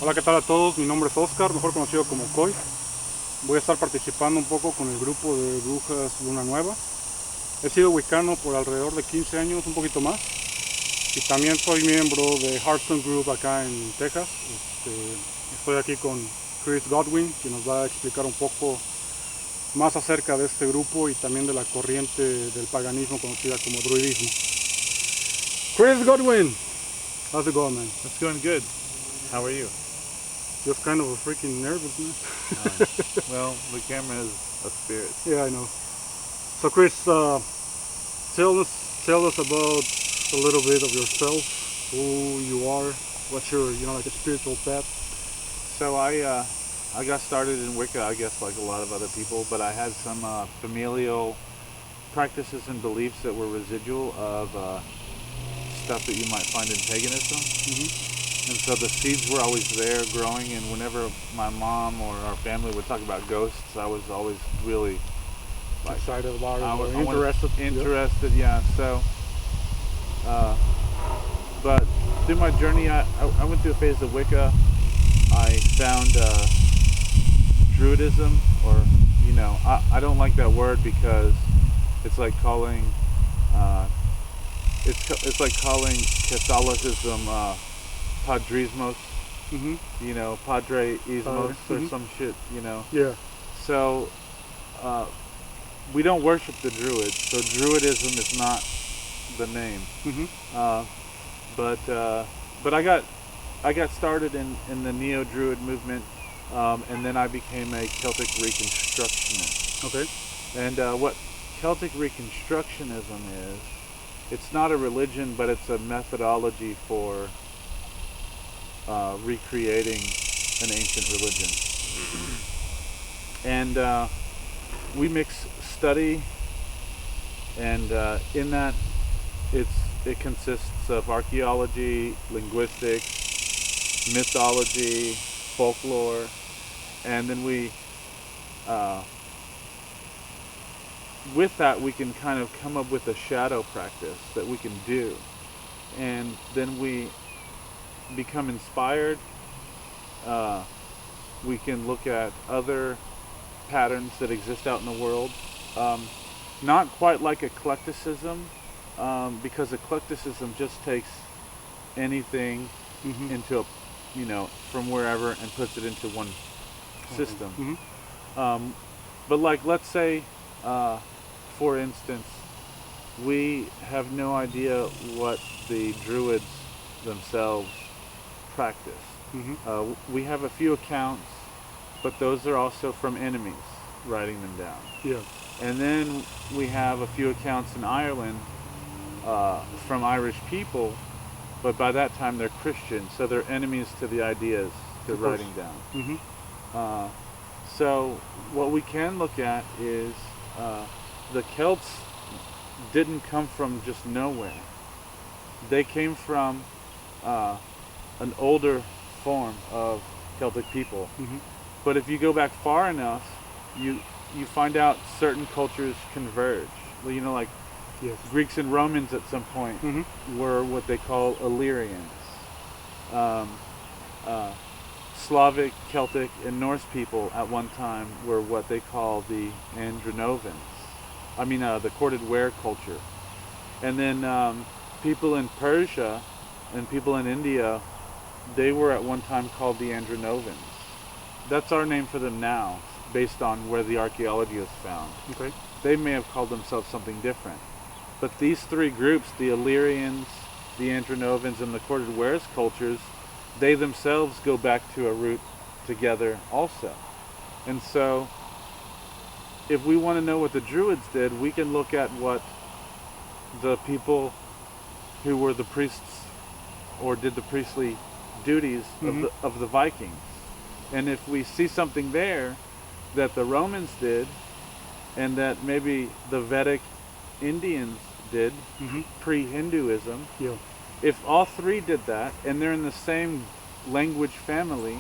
Hola, ¿qué tal a todos? Mi nombre es Oscar, mejor conocido como Coy. Voy a estar participando un poco con el grupo de Brujas Luna Nueva. He sido wicano por alrededor de 15 años, un poquito más. Y también soy miembro de Hearthstone Grove acá en Texas. Estoy aquí con Chris Godwin, que nos va a explicar un poco más acerca de este grupo y también de la corriente del paganismo conocida como Druidismo. Chris Godwin, how's it going, man? It's going good. How are you? Just kind of a freaking nervous, man. Well, the camera is a spirit. Yeah, I know. So, Chris, tell us about a little bit of yourself, who you are, what's your, like a spiritual path. So I got started in Wicca, I guess, like a lot of other people, but I had some familial practices and beliefs that were residual of stuff that you might find in paganism. Mm-hmm. And so the seeds were always there growing, and whenever my mom or our family would talk about ghosts, I was always really excited about it, interested. Yeah. So, but through my journey, I went through a phase of Wicca. I found Druidism, or I don't like that word because it's like calling it's like calling Catholicism Padrismos, mm-hmm. Padre-ismos or some shit, Yeah. So we don't worship the Druids, so Druidism is not the name. Mm-hmm. But I got started in the Neo-Druid movement, and then I became a Celtic Reconstructionist. Okay. And what Celtic Reconstructionism is, it's not a religion, but it's a methodology for recreating an ancient religion. And we mix study, and in that it consists of archaeology, linguistics, mythology, folklore, and then we with that we can kind of come up with a shadow practice that we can do, and then we become inspired. We can look at other patterns that exist out in the world, not quite like eclecticism, because eclecticism just takes anything mm-hmm. into from wherever and puts it into one system. Mm-hmm. But like, let's say for instance, we have no idea what the Druids themselves practice. Mm-hmm. We have a few accounts, but those are also from enemies writing them down. Yeah. And then we have a few accounts in Ireland from Irish people, but by that time they're Christian, so they're enemies to the ideas they're writing down. Mm-hmm. So what we can look at is the Celts didn't come from just nowhere. They came from an older form of Celtic people. Mm-hmm. But if you go back far enough, you find out certain cultures converge. Like yes. Greeks and Romans at some point mm-hmm. were what they call Illyrians. Slavic, Celtic, and Norse people at one time were what they call the Andronovans. The corded ware culture. And then people in Persia and people in India, they were at one time called the Andronovans. That's our name for them now, based on where the archaeology is found. Okay. They may have called themselves something different. But these three groups, the Illyrians, the Andronovans, and the corded wares cultures, they themselves go back to a root together also. And so, if we want to know what the Druids did, we can look at what the people who were the priests or did the priestly duties of the Vikings. And if we see something there that the Romans did, and that maybe the Vedic Indians did, pre-Hinduism, yeah. If all three did that, and they're in the same language family,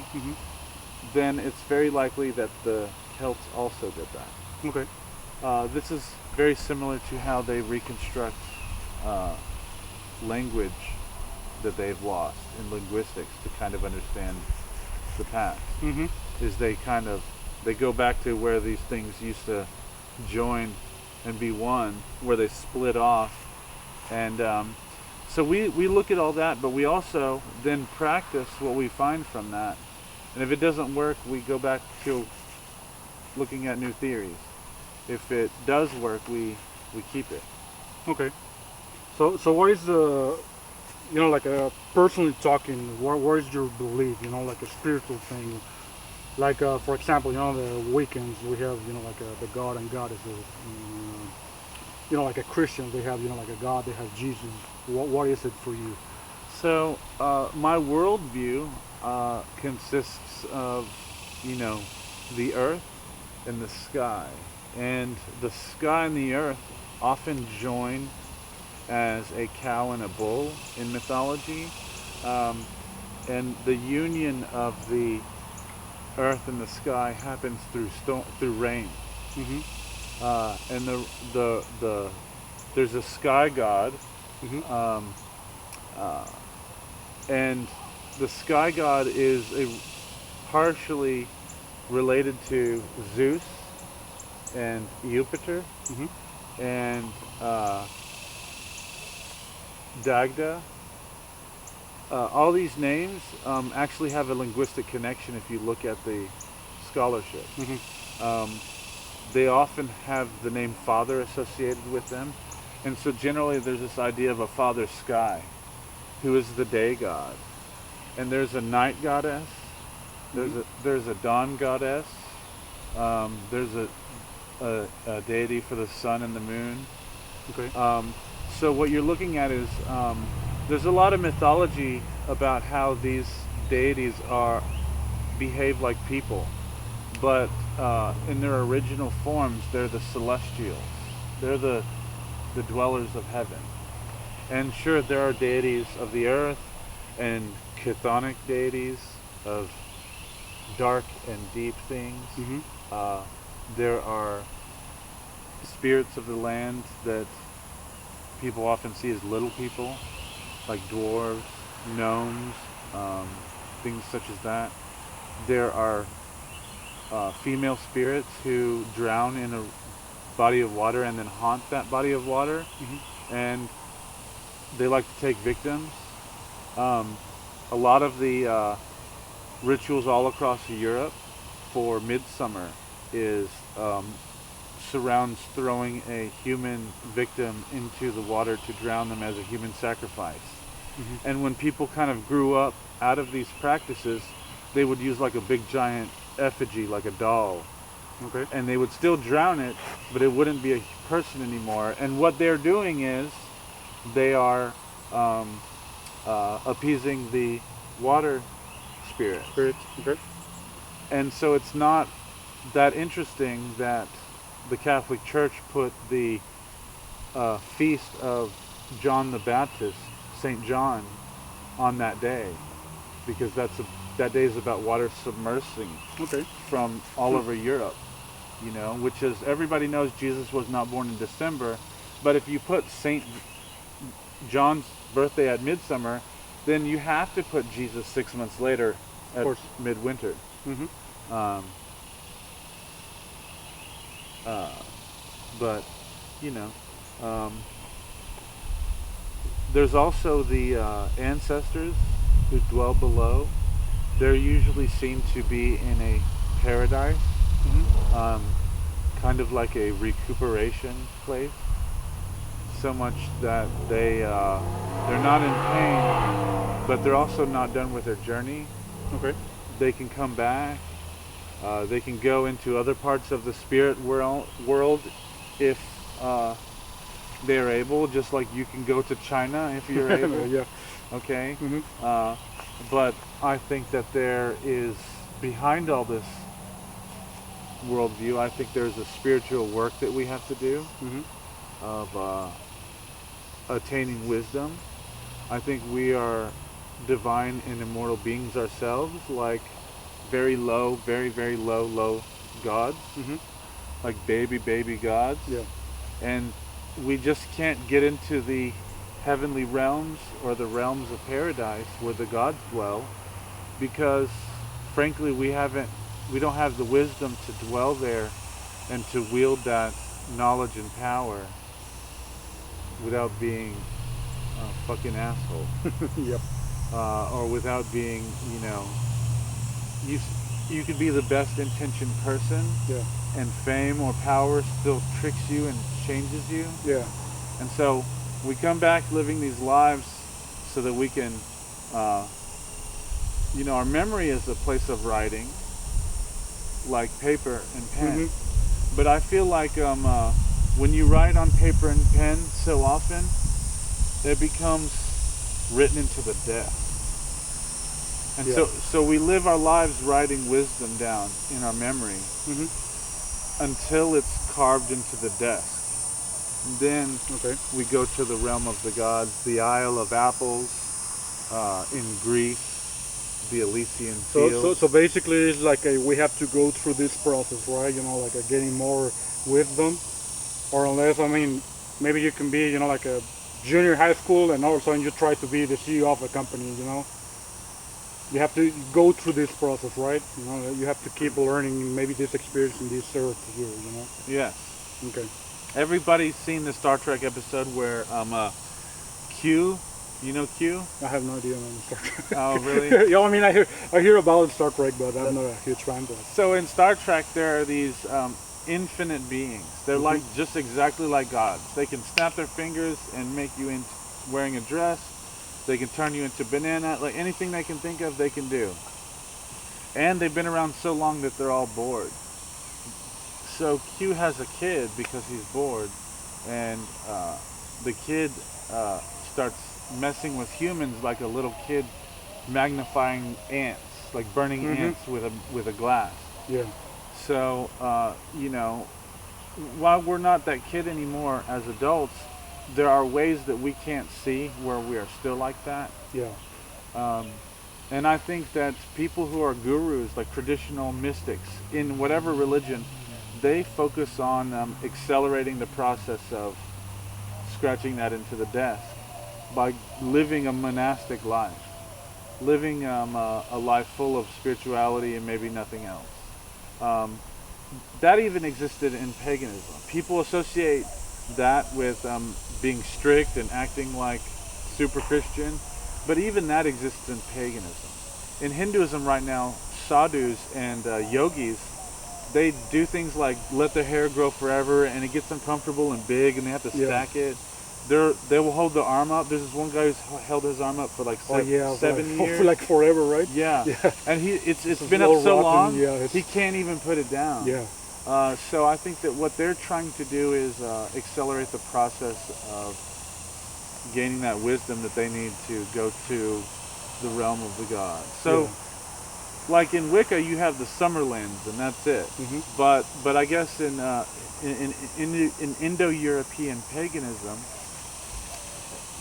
then it's very likely that the Celts also did that. Okay. This is very similar to how they reconstruct language that they've lost in linguistics to kind of understand the past. Mm-hmm. Is they go back to where these things used to join and be one, where they split off. And so we look at all that, but we also then practice what we find from that. And if it doesn't work, we go back to looking at new theories. If it does work, we keep it. Okay. So what is the, like personally talking, what is your belief, like a spiritual thing? Like, for example, the weekends we have, like the God and Goddesses. Like a Christian, they have, like a God, they have Jesus. What is it for you? So my worldview consists of, the earth and the sky. And the sky and the earth often join as a cow and a bull in mythology. And the union of the earth and the sky happens through rain. Mm-hmm. And there's a sky god. Mm-hmm. And the sky god is partially related to Zeus and Jupiter. Mm-hmm. And Dagda. All these names actually have a linguistic connection if you look at the scholarship. Mm-hmm. They often have the name Father associated with them. And so generally there's this idea of a Father Sky, who is the day god. And there's a night goddess. There's a dawn goddess. There's a deity for the sun and the moon. Okay. So what you're looking at is there's a lot of mythology about how these deities behave like people, but in their original forms they're the celestials. They're the dwellers of heaven. And sure, there are deities of the earth and chthonic deities of dark and deep things. Mm-hmm. There are spirits of the land that people often see as little people, like dwarves, gnomes, things such as that. There are female spirits who drown in a body of water and then haunt that body of water. Mm-hmm. And they like to take victims. A lot of the rituals all across Europe for midsummer surrounds throwing a human victim into the water to drown them as a human sacrifice. Mm-hmm. And when people kind of grew up out of these practices, they would use like a big giant effigy, like a doll. Okay. And they would still drown it, but it wouldn't be a person anymore. And what they're doing is they are appeasing the water spirit. Okay. And so it's not that interesting that the Catholic Church put the feast of John the Baptist, St. John, on that day, because that day is about water submersing from all over Europe, which is, everybody knows Jesus was not born in December, but if you put St. John's birthday at midsummer, then you have to put Jesus 6 months later at midwinter. Mm-hmm. But there's also the ancestors who dwell below. They're usually seen to be in a paradise, kind of like a recuperation place, so much that they're not in pain, but they're also not done with their journey. Okay. They can come back. They can go into other parts of the spirit world if they're able, just like you can go to China if you're able. Yeah. Okay. Mm-hmm. But I think that there is, behind all this worldview, I think there's a spiritual work that we have to do, of attaining wisdom. I think we are divine and immortal beings ourselves, like very low, very, very low gods, like baby gods. Yeah. And we just can't get into the heavenly realms or the realms of paradise where the gods dwell, because frankly, we don't have the wisdom to dwell there and to wield that knowledge and power without being a fucking asshole. Yep. Or without being, you could be the best intentioned person, Yeah. and fame or power still tricks you and changes you. Yeah. And so we come back living these lives so that we can, our memory is a place of writing, like paper and pen. Mm-hmm. But I feel like when you write on paper and pen so often, it becomes written into the death. And Yeah. so we live our lives writing wisdom down in our memory until it's carved into the desk. And then we go to the realm of the gods, the Isle of Apples in Greece, the Elysian Fields. So basically it's like we have to go through this process, right? Like getting more wisdom, or unless, maybe you can be, like a junior high school and all of a sudden you try to be the CEO of a company, You have to go through this process, right? You have to keep learning maybe this experience in this earth here, Yes. Okay. Everybody's seen the Star Trek episode where Q, you know Q? I have no idea on Star Trek. Oh, really? Yeah, I hear about Star Trek, but I'm not a huge fan of it. So in Star Trek, there are these infinite beings. They're like just exactly like gods. They can snap their fingers and make you into wearing a dress. They can turn you into banana. Like anything they can think of, they can do. And they've been around so long that they're all bored. So Q has a kid because he's bored, and the kid starts messing with humans like a little kid magnifying ants, like burning ants with a glass. Yeah. So while we're not that kid anymore as adults, there are ways that we can't see where we are still like that. Yeah. And I think that people who are gurus, like traditional mystics in whatever religion, they focus on accelerating the process of scratching that into the desk by living a monastic life, living a life full of spirituality and maybe nothing else. That even existed in paganism. People associate that with being strict and acting like super Christian, but even that exists in paganism. In Hinduism right now, sadhus and yogis, they do things like let their hair grow forever, and it gets uncomfortable and big, and they have to stack it. They will hold the arm up. There's this one guy who's held his arm up for like 7 years. For like forever, right? Yeah. And it's been up so long, he can't even put it down. Yeah. So I think that what they're trying to do is accelerate the process of gaining that wisdom that they need to go to the realm of the gods. So, like in Wicca, you have the Summerlands, and that's it. But I guess in Indo-European paganism,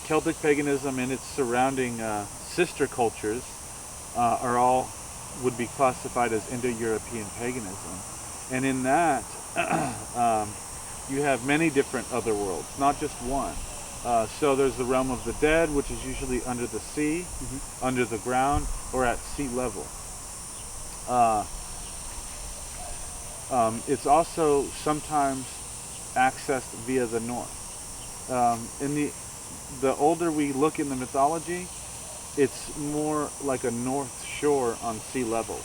Celtic paganism and its surrounding sister cultures would be classified as Indo-European paganism. And in that, you have many different other worlds, not just one. So there's the realm of the dead, which is usually under the sea, under the ground, or at sea level. It's also sometimes accessed via the north. In the older we look in the mythology, it's more like a north shore on sea level.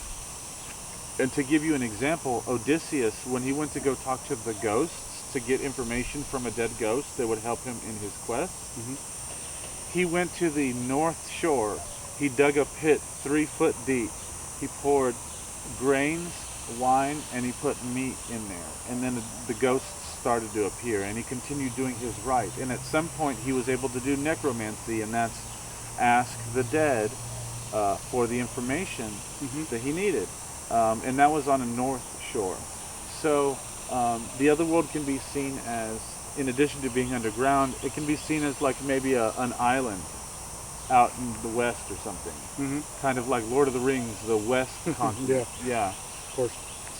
And to give you an example, Odysseus, when he went to go talk to the ghosts to get information from a dead ghost that would help him in his quest, he went to the north shore. He dug a pit 3 foot deep. He poured grains, wine, and he put meat in there. And then the ghosts started to appear, and he continued doing his rite. And at some point, he was able to do necromancy, and that's ask the dead for the information that he needed. And that was on a north shore. So the other world can be seen as, in addition to being underground, it can be seen as like maybe an island out in the west or something. Kind of like Lord of the Rings, the west continent. Yeah, of course.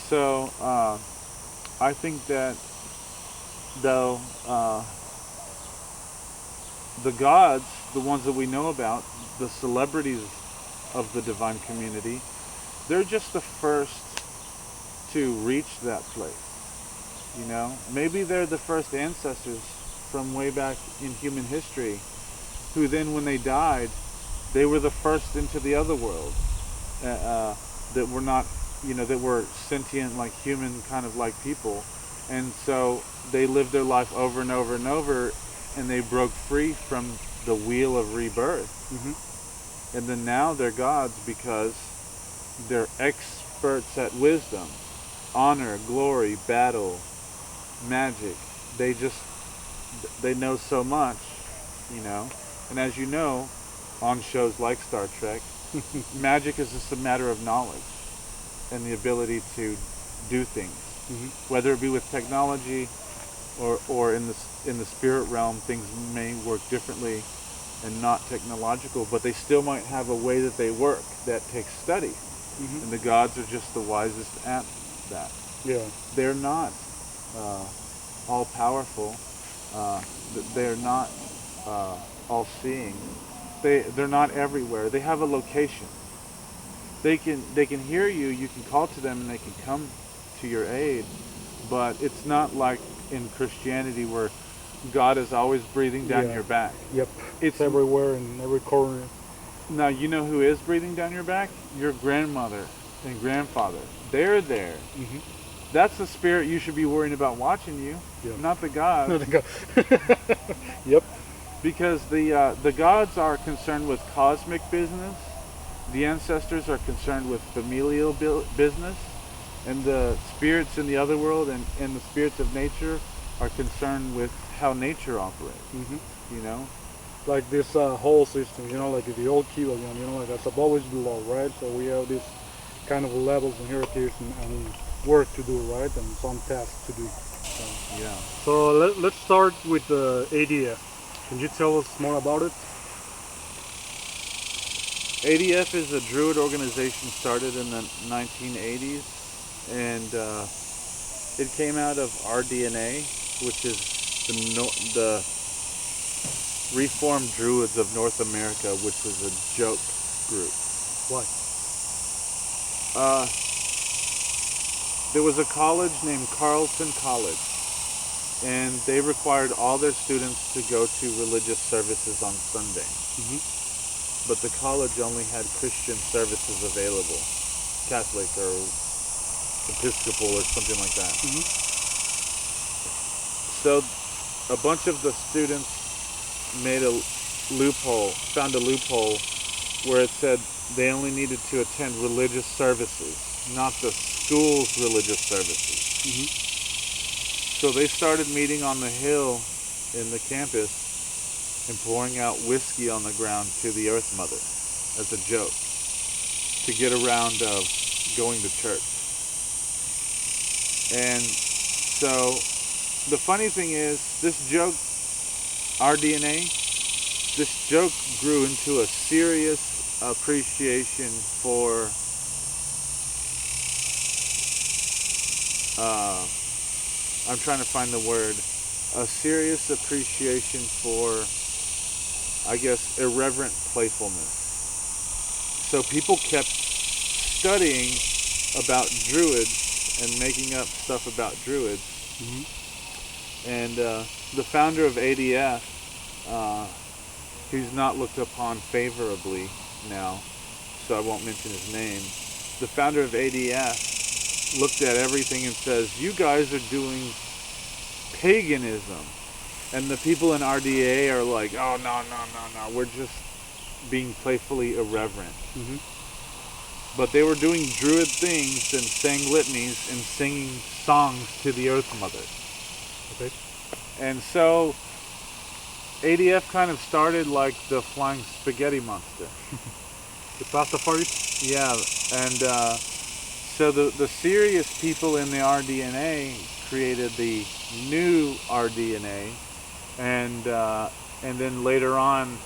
So I think that though the gods, the ones that we know about, the celebrities of the divine community, they're just the first to reach that place. You know, maybe they're the first ancestors from way back in human history, who then, when they died, they were the first into the other world, that were not, you know, that were sentient, like human, kind of like people, and so they lived their life over and over and over, and they broke free from the wheel of rebirth. And then now they're gods because they're experts at wisdom, honor, glory, battle, magic. They know so much, you know. And as you know, on shows like Star Trek, magic is just a matter of knowledge and the ability to do things. Whether it be with technology or in the spirit realm, things may work differently and not technological, but they still might have a way that they work that takes study. And the gods are just the wisest at that. Yeah. They're not all powerful. They're not all seeing. They're not everywhere. They have a location. They can hear you. You can call to them, and they can come to your aid. But it's not like in Christianity where God is always breathing down your back. Yep. It's everywhere in every corner. Now, you know who is breathing down your back? Your grandmother and grandfather. They're there. That's the spirit you should be worrying about watching you, not the God. Not the God. Yep. Because the gods are concerned with cosmic business. The ancestors are concerned with familial business. And the spirits in the other world and the spirits of nature are concerned with how nature operates. You know? Like this whole system, you know, like the old Kibalion, you know, like that's above is below, right? So we have these kind of levels and hierarchies and work to do, right? And some tasks to do. So let's start with the ADF. Can you tell us more about it? ADF is a Druid organization started in the 1980s, and it came out of RDNA, which is the Reformed Druids of North America, which was a joke group. Why? There was a college named Carleton College, and they required all their students to go to religious services on Sunday. But the college only had Christian services available, Catholic or Episcopal or something like that. So a bunch of the students found a loophole where it said they only needed to attend religious services, not the school's religious services. So they started meeting on the hill in the campus and pouring out whiskey on the ground to the Earth Mother as a joke to get around going to church. And so the funny thing is, this joke, RDNA, this joke grew into a serious appreciation for I'm trying to find the word, a serious appreciation for, I guess, irreverent playfulness. So people kept studying about druids and making up stuff about druids. And the founder of ADF, who's not looked upon favorably now, so I won't mention his name, the founder of ADF looked at everything and says, you guys are doing paganism. And the people in RDA are like, oh, no, we're just being playfully irreverent. But they were doing druid things and saying litanies and singing songs to the Earth Mother. Okay. And so ADF kind of started like the flying spaghetti monster. The Pastafari? Yeah, and so the serious people in the RDNA created the new RDNA, and then later on,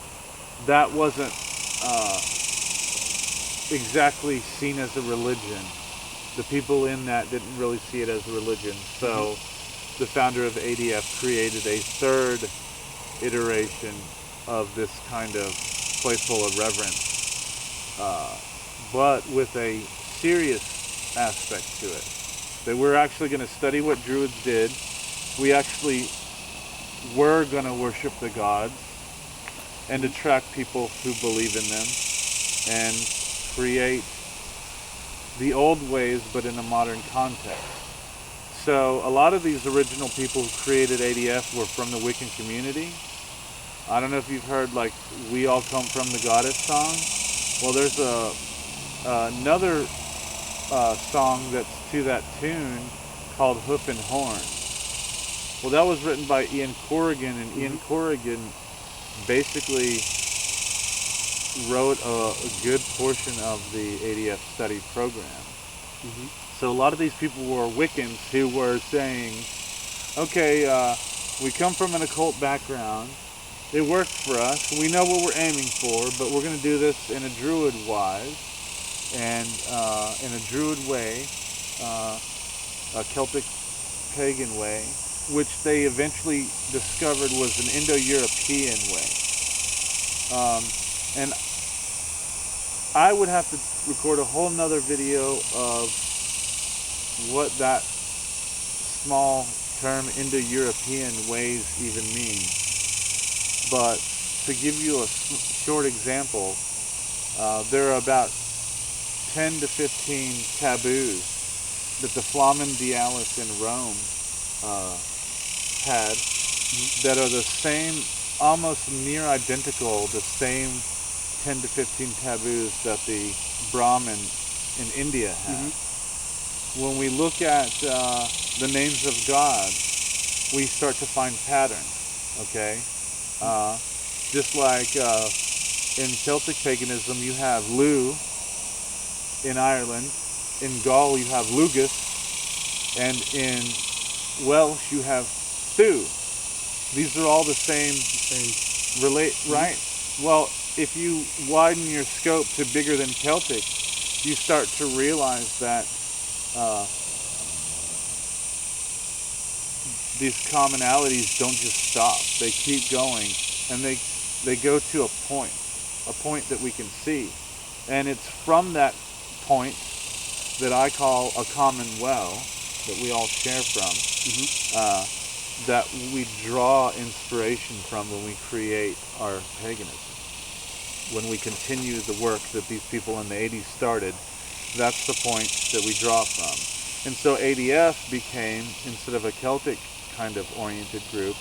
that wasn't exactly seen as a religion. The people in that didn't really see it as a religion. So the founder of ADF created a third iteration of this kind of playful irreverence, but with a serious aspect to it. That we're actually going to study what Druids did. We actually were going to worship the gods and attract people who believe in them and create the old ways but in a modern context. So a lot of these original people who created ADF were from the Wiccan community. I don't know if you've heard like We All Come From the Goddess song. Well, there's another song that's to that tune called Hoof and Horn. Well, that was written by Ian Corrigan, and Ian Corrigan basically wrote a good portion of the ADF study program. So a lot of these people were Wiccans who were saying, okay, we come from an occult background, it worked for us, we know what we're aiming for, but we're going to do this in a Druid wise, and in a Druid way, a Celtic pagan way, which they eventually discovered was an Indo-European way. And I would have to record a whole nother video of what that small term Indo-European ways even mean. But to give you a short example, there are about 10 to 15 taboos that the Flamen Dialis in Rome had that are the same, almost near identical, the same 10 to 15 taboos that the Brahmin in India had. When we look at the names of God, we start to find patterns, okay? Just like in Celtic paganism, you have Lugh in Ireland, in Gaul you have Lugus, and in Welsh you have Thu. These are all the same right? Well, if you widen your scope to bigger than Celtic, you start to realize that these commonalities don't just stop. They keep going, and they go to a point that we can see. And it's from that point that I call a common well that we all share from, that we draw inspiration from when we create our paganism. When we continue the work that these people in the 80s started, that's the point that we draw from. And so ADF became, instead of a Celtic kind of oriented group,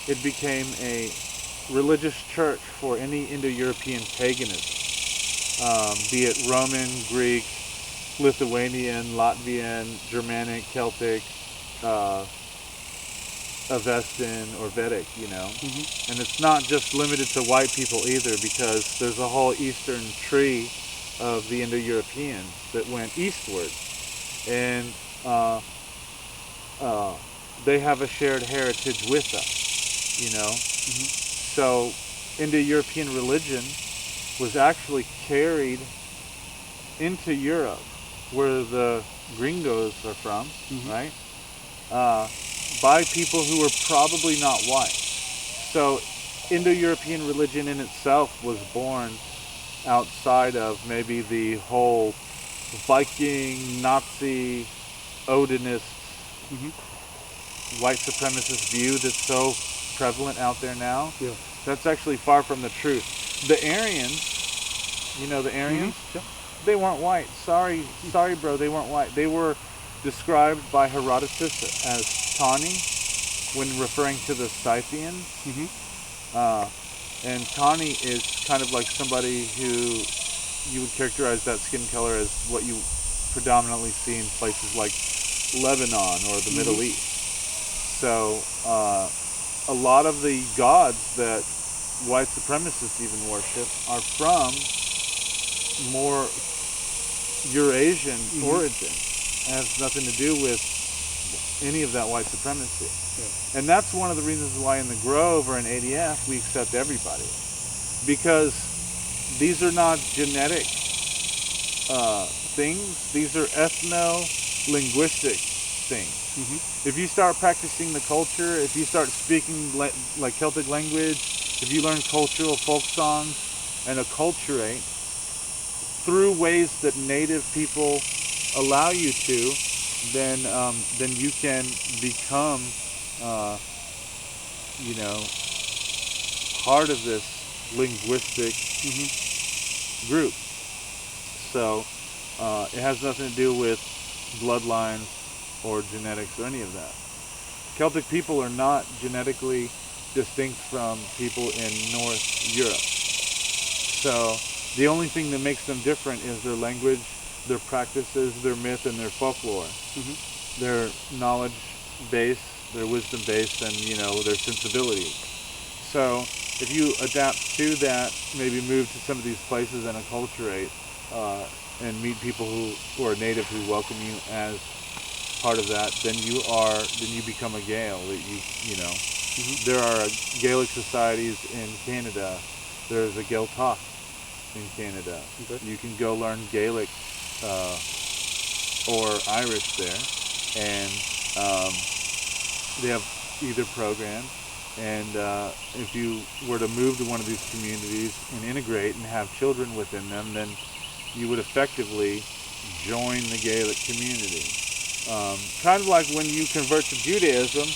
it became a religious church for any Indo-European paganism, be it Roman, Greek, Lithuanian, Latvian, Germanic, Celtic, Avestan, or Vedic, you know. And it's not just limited to white people either, because there's a whole eastern tree of the Indo-Europeans that went eastward, and they have a shared heritage with us, you know. So Indo-European religion was actually carried into Europe, where the gringos are from, right? By people who were probably not white. So Indo-European religion in itself was born outside of maybe the whole Viking, Nazi, Odinist, white supremacist view that's so prevalent out there now. That's actually far from the truth. The Aryans, you know the Aryans? They weren't white. Sorry bro, they weren't white. They were described by Herodotus as tawny when referring to the Scythians. And tawny is kind of like somebody who you would characterize that skin color as what you predominantly see in places like Lebanon or the Middle East. So a lot of the gods that white supremacists even worship are from more Eurasian origin. It has nothing to do with any of that white supremacy. And that's one of the reasons why in the Grove or in ADF we accept everybody. Because these are not genetic things, these are ethno-linguistic things. If you start practicing the culture, if you start speaking like Celtic language, if you learn cultural folk songs and acculturate through ways that native people allow you to, then you can become, you know, part of this linguistic group. So it has nothing to do with bloodline or genetics or any of that. Celtic people are not genetically distinct from people in North Europe. So the only thing that makes them different is their language, their practices, their myth, and their folklore. Their knowledge base, their wisdom base, and, you know, their sensibility. So if you adapt to that, maybe move to some of these places and acculturate, and meet people who are native, who welcome you as part of that, then you become a Gael. That you know, there are Gaelic societies in Canada. There's a Gaeltacht in Canada. Okay. You can go learn Gaelic or Irish there, and they have either program. And if you were to move to one of these communities and integrate and have children within them, then you would effectively join the Gaelic community. Kind of like when you convert to Judaism,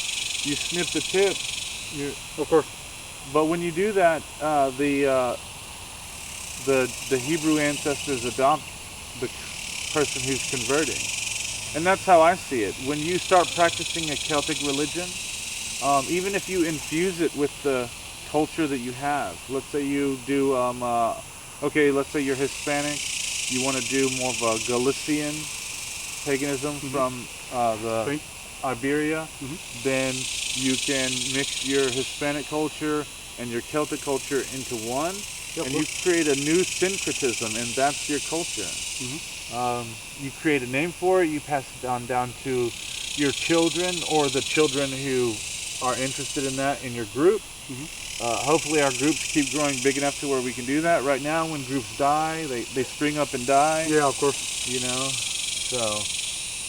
you snip the tip. Of course. But when you do that, the Hebrew ancestors adopt the person who's converting. And that's how I see it. When you start practicing a Celtic religion, even if you infuse it with the culture that you have, let's say you do, let's say you're Hispanic, you want to do more of a Galician paganism from the Iberia, then you can mix your Hispanic culture and your Celtic culture into one, and you create a new syncretism, and that's your culture. You create a name for it, you pass it down to your children or the children who are interested in that in your group. Hopefully our groups keep growing big enough to where we can do that. Right now, when groups die, they spring up and die. Yeah, of course. You know, so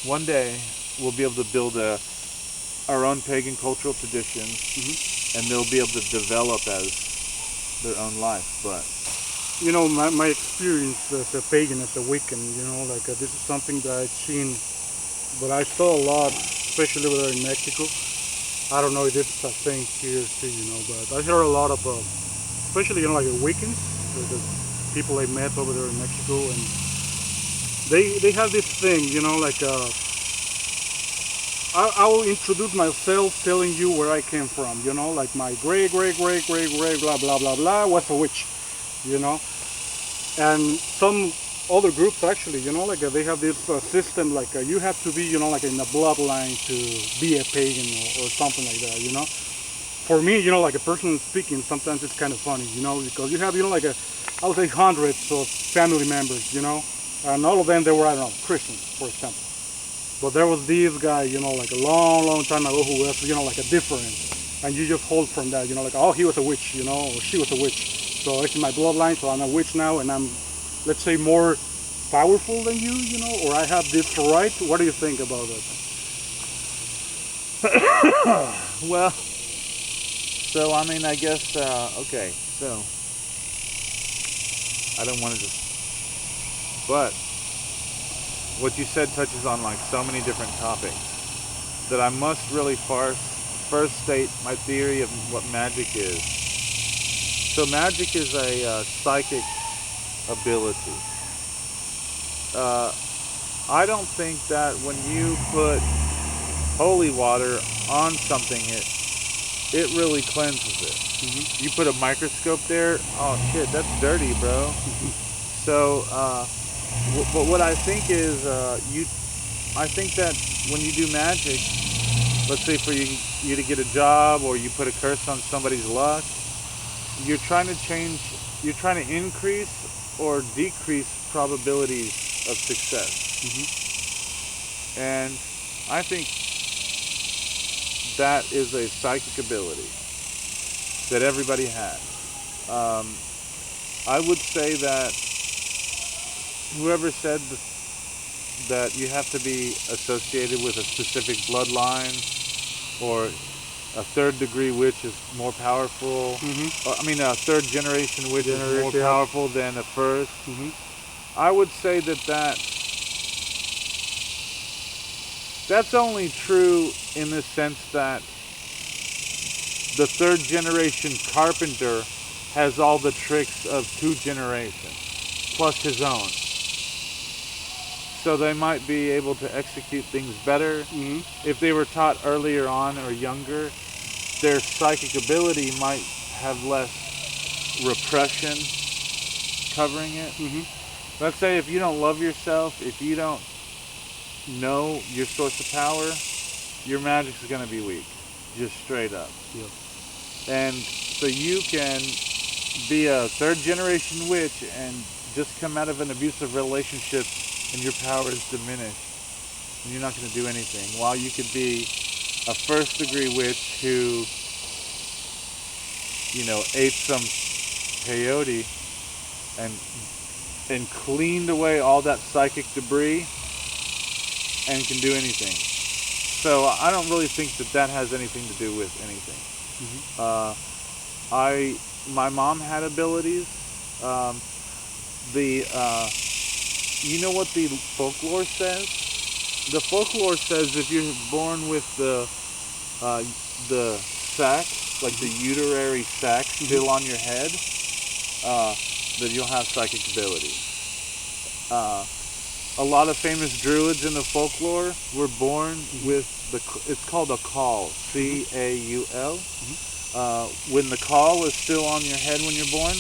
one day we'll be able to build our own pagan cultural traditions, and they'll be able to develop as their own life. But you know, my experience as a pagan, as a Wiccan, you know, like this is something that I've seen, but I saw a lot, especially over there in Mexico. I don't know if it's a thing here too, you know, but I hear a lot of, especially, you know, like the Wiccans, the people I met over there in Mexico, and they have this thing, you know, like I will introduce myself telling you where I came from, you know, like my great blah blah blah blah was a witch, you know, and some other groups actually, you know, like they have this system, like you have to be, you know, like in the bloodline to be a pagan or something like that, you know. For me, you know, like a person speaking, sometimes it's kind of funny, you know, because you have, you know, like I would say hundreds of family members, you know, and all of them, they were, I don't know, Christians, for example. But there was this guy, you know, like a long time ago who was, you know, like a different, and you just hold from that, you know, like, oh, he was a witch, you know, or she was a witch. So it's in my bloodline, so I'm a witch now, and I'm, let's say, more powerful than you know, or I have this right. What do you think about that? Well, so I mean, I guess, okay, so I don't want to just, but what you said touches on like so many different topics that I must really first state my theory of what magic is. So magic is a psychic ability. I don't think that when you put holy water on something, it really cleanses it. You put a microscope there, oh shit, that's dirty, bro. So, but what I think is, I think that when you do magic, let's say for you to get a job, or you put a curse on somebody's luck, you're trying to increase or decrease probabilities of success. And I think that is a psychic ability that everybody has. I would say that whoever said that you have to be associated with a specific bloodline, or a third degree witch is more powerful, I mean a third generation witch is more powerful than a first. I would say that That's only true in the sense that the third generation carpenter has all the tricks of 2 generations, plus his own. So they might be able to execute things better. If they were taught earlier on or younger, their psychic ability might have less repression covering it. Let's say if you don't love yourself, if you don't know your source of power, your magic's going to be weak, just straight up. And so you can be a third generation witch and just come out of an abusive relationship and your power is diminished and you're not going to do anything, while you could be a first degree witch who, you know, ate some peyote and cleaned away all that psychic debris and can do anything. So I don't really think that has anything to do with anything. My mom had abilities. You know what the folklore says? The folklore says if you're born with the sac, like the uterary sac still on your head, that you'll have psychic abilities. A lot of famous druids in the folklore were born with it's called a caul, C-A-U-L. When the caul is still on your head when you're born,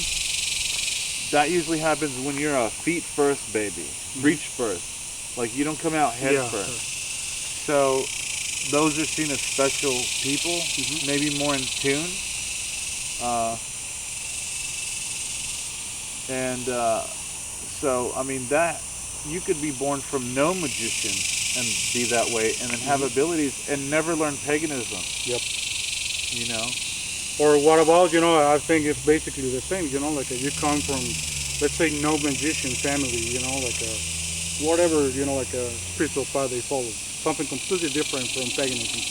that usually happens when you're a feet first baby, breech first. Like you don't come out head first. So those are seen as special people, maybe more in tune. So I mean that you could be born from no magician and be that way, and then have abilities and never learn paganism. You know. Or what about, you know, I think it's basically the same, you know, like you come from, let's say, no magician family, you know, like whatever, you know, like a spiritual path they follow, something completely different from paganism.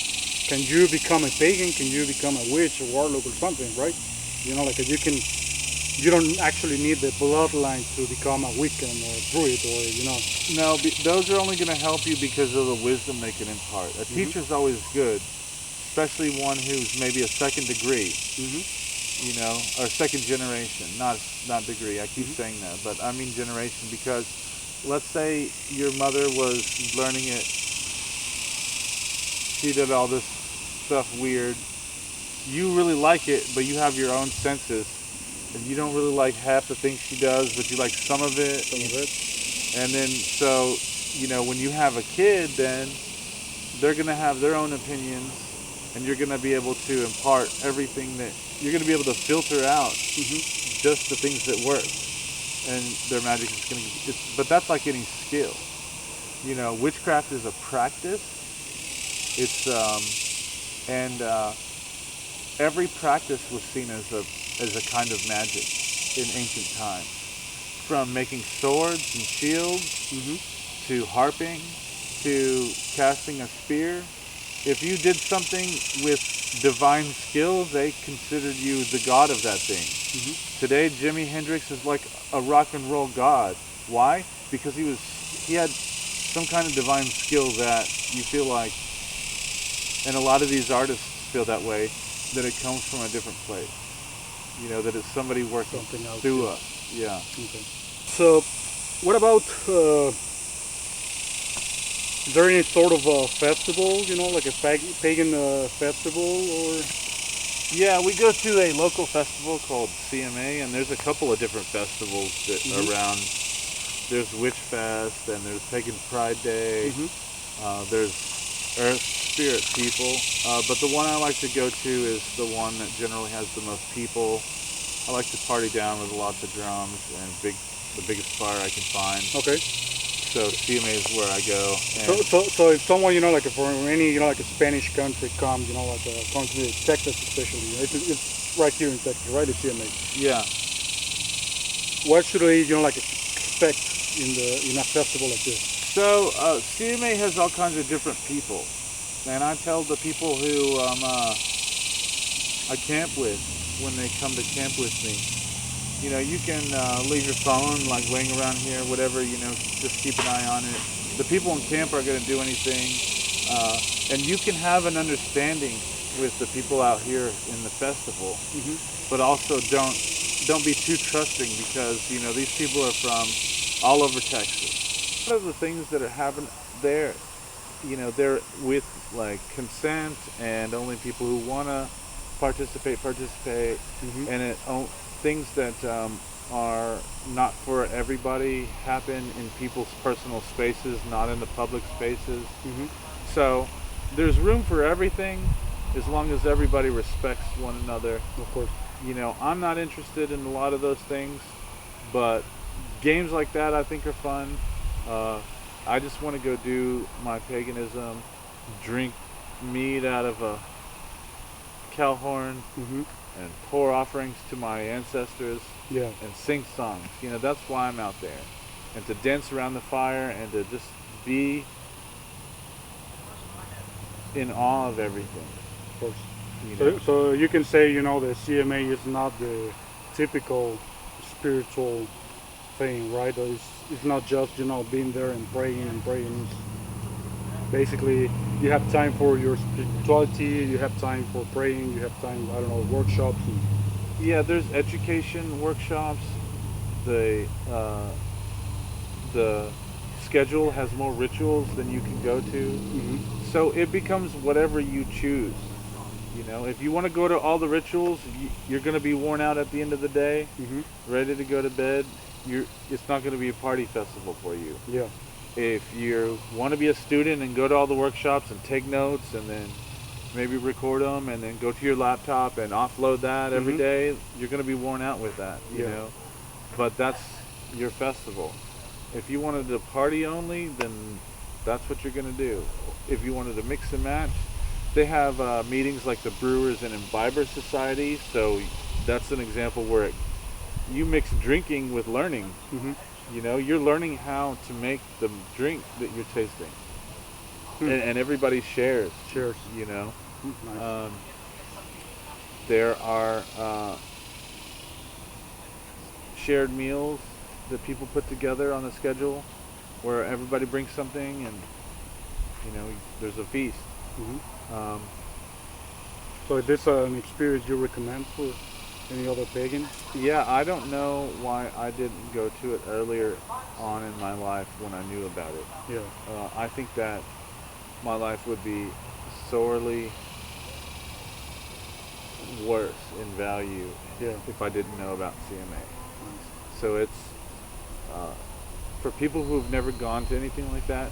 Can you become a pagan? Can you become a witch, a warlock, or something, right? You know, like you don't actually need the bloodline to become a Wiccan or a druid, or, you know. No, those are only going to help you because of the wisdom they can impart. A teacher's always good. Especially one who's maybe a second degree, you know, or second generation, not degree. I keep saying that, but I mean generation, because let's say your mother was learning it. She did all this stuff weird. You really like it, but you have your own senses, and you don't really like half the things she does, but you like some of it. And then, so, you know, when you have a kid, then they're going to have their own opinions. And you're going to be able to impart everything that you're going to be able to filter out, just the things that work, and their magic is going to. But that's like any skill, you know. Witchcraft is a practice. It's every practice was seen as a kind of magic in ancient times, from making swords and shields to harping to casting a spear. If you did something with divine skill, they considered you the god of that thing. Today, Jimi Hendrix is like a rock and roll god. Why? Because he had some kind of divine skill that you feel like, and a lot of these artists feel that way, that it comes from a different place. You know, that it's somebody working through us. Yeah. Okay. So, what about... is there any sort of festival, you know, like a pagan festival, or? Yeah, we go to a local festival called CMA, and there's a couple of different festivals that around. There's Witch Fest, and there's Pagan Pride Day. There's Earth Spirit People, but the one I like to go to is the one that generally has the most people. I like to party down with lots of drums and the biggest fire I can find. Okay. So CMA is where I go. So if someone, you know, like from any, you know, like a Spanish country comes, you know, like comes to Texas especially, it's right here in Texas, right? The CMA. Yeah. What should they, you know, like expect in a festival like this? So CMA has all kinds of different people, and I tell the people who I camp with when they come to camp with me. You know, you can leave your phone like laying around here, whatever, you know, just keep an eye on it. The people in camp aren't going to do anything. And you can have an understanding with the people out here in the festival, but also don't be too trusting, because these people are from all over Texas. One of the things that are happening there, they're with like consent, and only people who want to participate, and things that are not for everybody happen in people's personal spaces, not in the public spaces. So there's room for everything, as long as everybody respects one another. Of course. I'm not interested in a lot of those things, but games like that I think are fun. I just want to go do my paganism, drink mead out of a cow horn, and pour offerings to my ancestors, and sing songs. That's why I'm out there. And to dance around the fire, and to just be in awe of everything. Of course. So you can say, the CMA is not the typical spiritual thing, right? It's not just, being there and praying. It's basically, you have time for your spirituality, you have time for praying, you have time, workshops. Yeah, there's education workshops. The schedule has more rituals than you can go to. So it becomes whatever you choose. If you want to go to all the rituals, you're going to be worn out at the end of the day, ready to go to bed. It's not going to be a party festival for you. Yeah. If you want to be a student and go to all the workshops and take notes, and then maybe record them, and then go to your laptop and offload that every day, you're going to be worn out with that, you know. But that's your festival. If you wanted to party only, then that's what you're going to do. If you wanted to mix and match, they have meetings like the Brewers and Imbibers Society. So that's an example where you mix drinking with learning. You're learning how to make the drink that you're tasting, and everybody shares. Nice. There are shared meals that people put together on the schedule, where everybody brings something, and there's a feast. So is this an experience you recommend for any other pagan? Yeah, I don't know why I didn't go to it earlier on in my life when I knew about it. I think that my life would be sorely worse in value if I didn't know about CMA. So it's for people who have never gone to anything like that.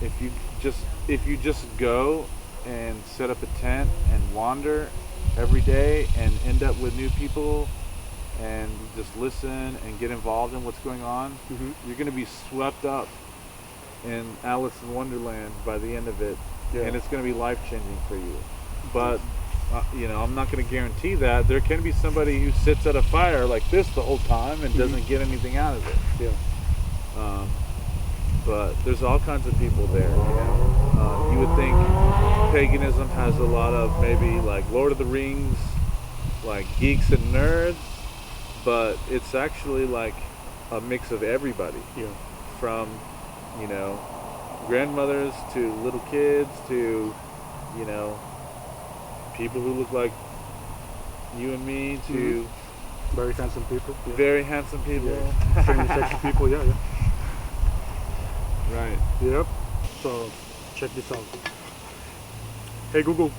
If you just go and set up a tent and wander every day and end up with new people and just listen and get involved in what's going on, you're going to be swept up in Alice in Wonderland by the end of it, and it's going to be life-changing for you. But I'm not going to guarantee that. There can be somebody who sits at a fire like this the whole time and doesn't get anything out of it. But there's all kinds of people there. You would think paganism has a lot of maybe like Lord of the Rings, like geeks and nerds, but it's actually like a mix of everybody. From grandmothers to little kids to people who look like you and me to very handsome people. Very handsome people. Extremely sexy people. Right. Yep. So check this out. Hey Google.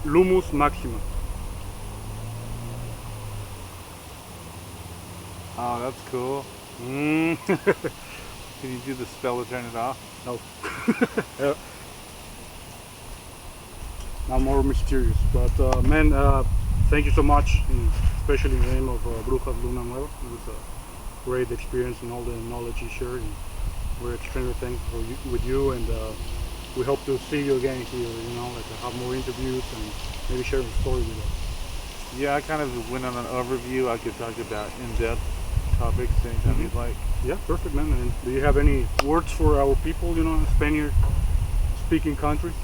Lumus Maxima. Oh, that's cool. Can you do the spell to turn it off? No. Now more mysterious. But man, thank you so much, especially in the name of Brujas Luna Nueva. It was a great experience and all the knowledge you shared. And we're extremely thankful with you, and we hope to see you again here. Have more interviews and maybe share a story with us. Yeah, I kind of went on an overview. I could talk about in-depth topics anytime you'd like. Yeah, perfect, man. And do you have any words for our people, Spaniard-speaking countries?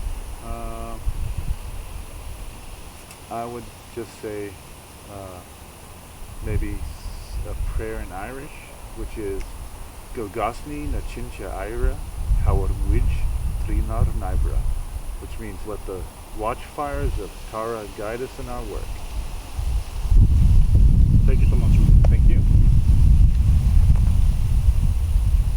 I would just say maybe a prayer in Irish, which is Go Gosni na Chincha Ira, Kawarwij Trinar Nibra, which means let the watchfires of Tara guide us in our work.